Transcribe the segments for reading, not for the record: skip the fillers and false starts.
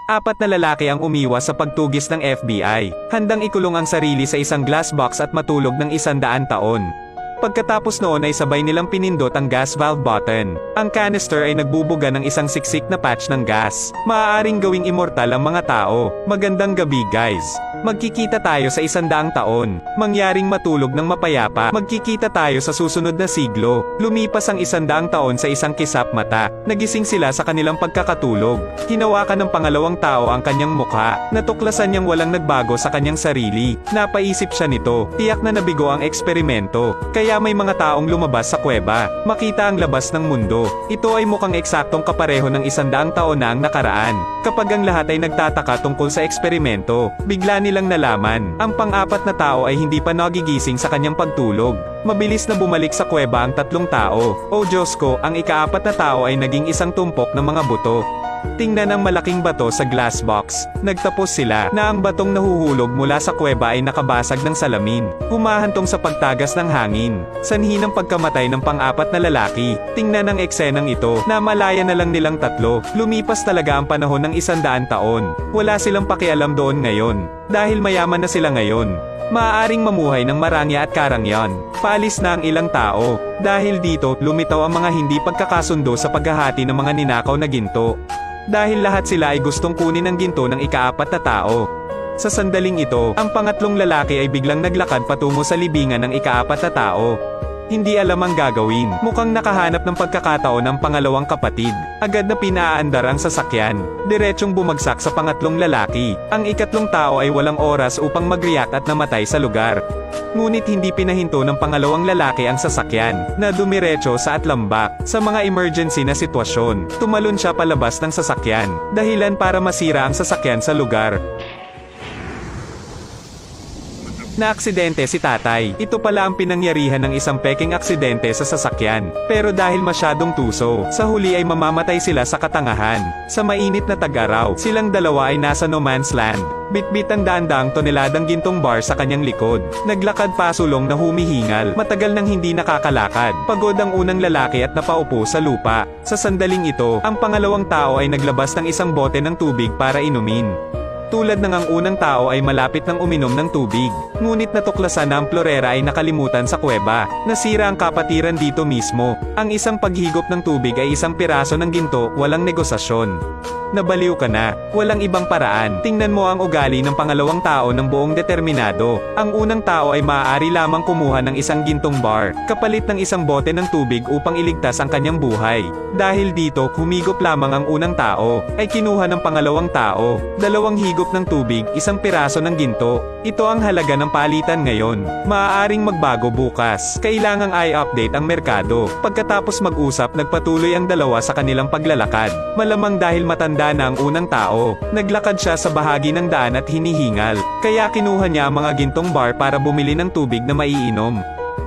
4 na lalaki ang umiwas sa pagtugis ng FBI, handang ikulong ang sarili sa isang glass box at matulog ng 100 taon. Pagkatapos noon ay sabay nilang pinindot ang gas valve button. Ang canister ay nagbubuga ng isang siksik na patch ng gas. Maaaring gawing immortal ang mga tao. Magandang gabi guys. Magkikita tayo sa 100 taon. Mangyaring matulog ng mapayapa. Magkikita tayo sa susunod na siglo. Lumipas ang 100 taon sa isang kisap mata. Nagising sila sa kanilang pagkakatulog. Hinawakan ng pangalawang tao ang kanyang mukha. Natuklasan niyang walang nagbago sa kanyang sarili. Napaisip siya nito. Tiyak na nabigo ang eksperimento. Kaya may mga taong lumabas sa kuweba. Makita ang labas ng mundo. Ito ay mukhang eksaktong kapareho ng 100 taon na ang nakaraan. Kapag ang lahat ay nagtataka tungkol sa eksperimento, bigla nilang nalaman, ang pang-4 na tao ay hindi pa nagigising sa kanyang pagtulog. Mabilis na bumalik sa kuweba ang 3 tao. O Diyos ko, ang ika-4 na tao ay naging isang tumpok ng mga buto. Tingnan ang malaking bato sa glass box. Nagtapos sila na ang batong nahuhulog mula sa kuweba ay nakabasag ng salamin. Humahantong sa pagtagas ng hangin. Sanhi ng pagkamatay ng pang-4 na lalaki. Tingnan ang eksenang ito na malaya na lang nilang 3. Lumipas talaga ang panahon ng 100 taon. Wala silang pakialam doon ngayon. Dahil mayaman na sila ngayon. Maaaring mamuhay ng marangya at karangyan. Paalis na ang ilang tao. Dahil dito, lumitaw ang mga hindi pagkakasundo sa paghahati ng mga ninakaw na ginto. Dahil lahat sila ay gustong kunin ang ginto ng ika-4 na tao. Sa sandaling ito, ang pangatlong lalaki ay biglang naglakad patungo sa libingan ng ika-4 na tao. Hindi alam ang gagawin. Mukhang nakahanap ng pagkakataon ang pangalawang kapatid. Agad na pinaandar ang sasakyan. Diretsyong bumagsak sa pangatlong lalaki. Ang ikatlong tao ay walang oras upang mag-react at namatay sa lugar. Ngunit hindi pinahinto ng pangalawang lalaki ang sasakyan, na dumiretso sa atlambak. Sa mga emergency na sitwasyon, tumalon siya palabas ng sasakyan, dahilan para masira ang sasakyan sa lugar. Naaksidente si tatay. Ito pala ang pinangyarihan ng isang peking aksidente sa sasakyan. Pero dahil masyadong tuso, sa huli ay mamamatay sila sa katangahan. Sa mainit na tag-araw, silang dalawa ay nasa no man's land. Bitbit ang daan-daang toneladang gintong bar sa kanyang likod. Naglakad pasulong na humihingal. Matagal nang hindi nakakalakad. Pagod ang unang lalaki at napaupo sa lupa. Sa sandaling ito, ang pangalawang tao ay naglabas ng isang bote ng tubig para inumin. Tulad ng ang unang tao ay malapit ng uminom ng tubig. Ngunit natuklasan na ang plorera ay nakalimutan sa kuweba. Nasira ang kapatiran dito mismo. Ang isang paghigop ng tubig ay isang piraso ng ginto, walang negosasyon. Nabaliw ka na. Walang ibang paraan. Tingnan mo ang ugali ng pangalawang tao ng buong determinado. Ang unang tao ay maaari lamang kumuha ng isang gintong bar, kapalit ng isang bote ng tubig upang iligtas ang kanyang buhay. Dahil dito, humigop lamang ang unang tao, ay kinuha ng pangalawang tao. 2 higop ng tubig, isang piraso ng ginto. Ito ang halaga ng palitan ngayon. Maaaring magbago bukas. Kailangang i-update ang merkado. Pagkatapos mag-usap, nagpatuloy ang dalawa sa kanilang paglalakad. Malamang dahil matanda na ang unang tao, naglakad siya sa bahagi ng daan at hinihingal. Kaya kinuha niya ang mga gintong bar para bumili ng tubig na maiinom.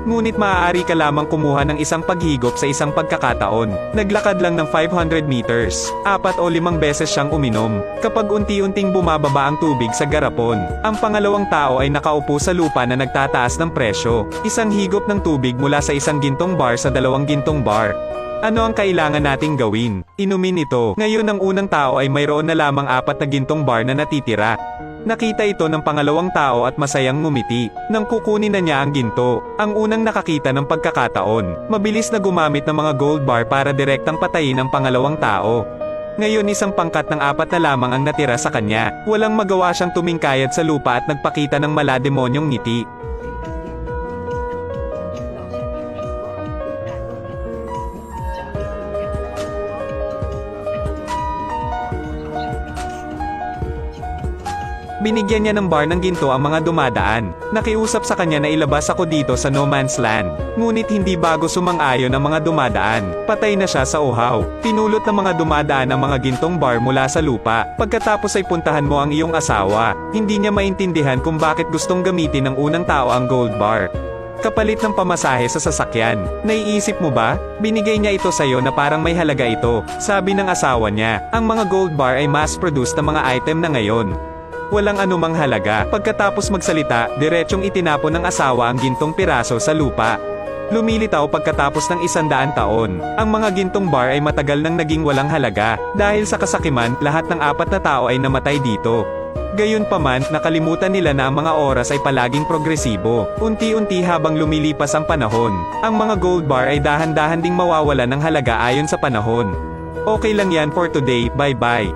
Ngunit maaari ka lamang kumuha ng isang paghigop sa isang pagkakataon. Naglakad lang ng 500 meters. 4 o 5 beses siyang uminom. Kapag unti-unting bumababa ang tubig sa garapon, ang pangalawang tao ay nakaupo sa lupa na nagtataas ng presyo. Isang higop ng tubig mula sa isang gintong bar sa 2 gintong bar. Ano ang kailangan nating gawin? Inumin ito. Ngayon ang unang tao ay mayroon na lamang 4 na gintong bar na natitira. Nakita ito ng pangalawang tao at masayang ngumiti. Nang kukunin na niya ang ginto, ang unang nakakita ng pagkakataon, mabilis na gumamit ng mga gold bar para direktang patayin ang pangalawang tao. Ngayon isang pangkat ng 4 na lamang ang natira sa kanya. Walang magawa siyang tumingkayad sa lupa at nagpakita ng malademonyong ngiti. Binigyan niya ng bar ng ginto ang mga dumadaan. Nakiusap sa kanya na ilabas ako dito sa no man's land. Ngunit hindi bago sumang-ayon ang mga dumadaan. Patay na siya sa uhaw. Pinulot ng mga dumadaan ang mga gintong bar mula sa lupa. Pagkatapos ay puntahan mo ang iyong asawa. Hindi niya maintindihan kung bakit gustong gamitin ng unang tao ang gold bar. Kapalit ng pamasahe sa sasakyan. Naiisip mo ba? Binigay niya ito sa'yo na parang may halaga ito. Sabi ng asawa niya, ang mga gold bar ay mass-produced na mga item na ngayon. Walang anumang halaga. Pagkatapos magsalita, diretsyong itinapon ng asawa ang gintong piraso sa lupa. lumilitaw pagkatapos ng 100 taon. Ang mga gintong bar ay matagal nang naging walang halaga. Dahil sa kasakiman, lahat ng 4 na tao ay namatay dito. Gayunpaman, nakalimutan nila na ang mga oras ay palaging progresibo. Unti-unti habang lumilipas ang panahon, ang mga gold bar ay dahan-dahan ding mawawala ng halaga ayon sa panahon. Okay lang yan for today, bye-bye.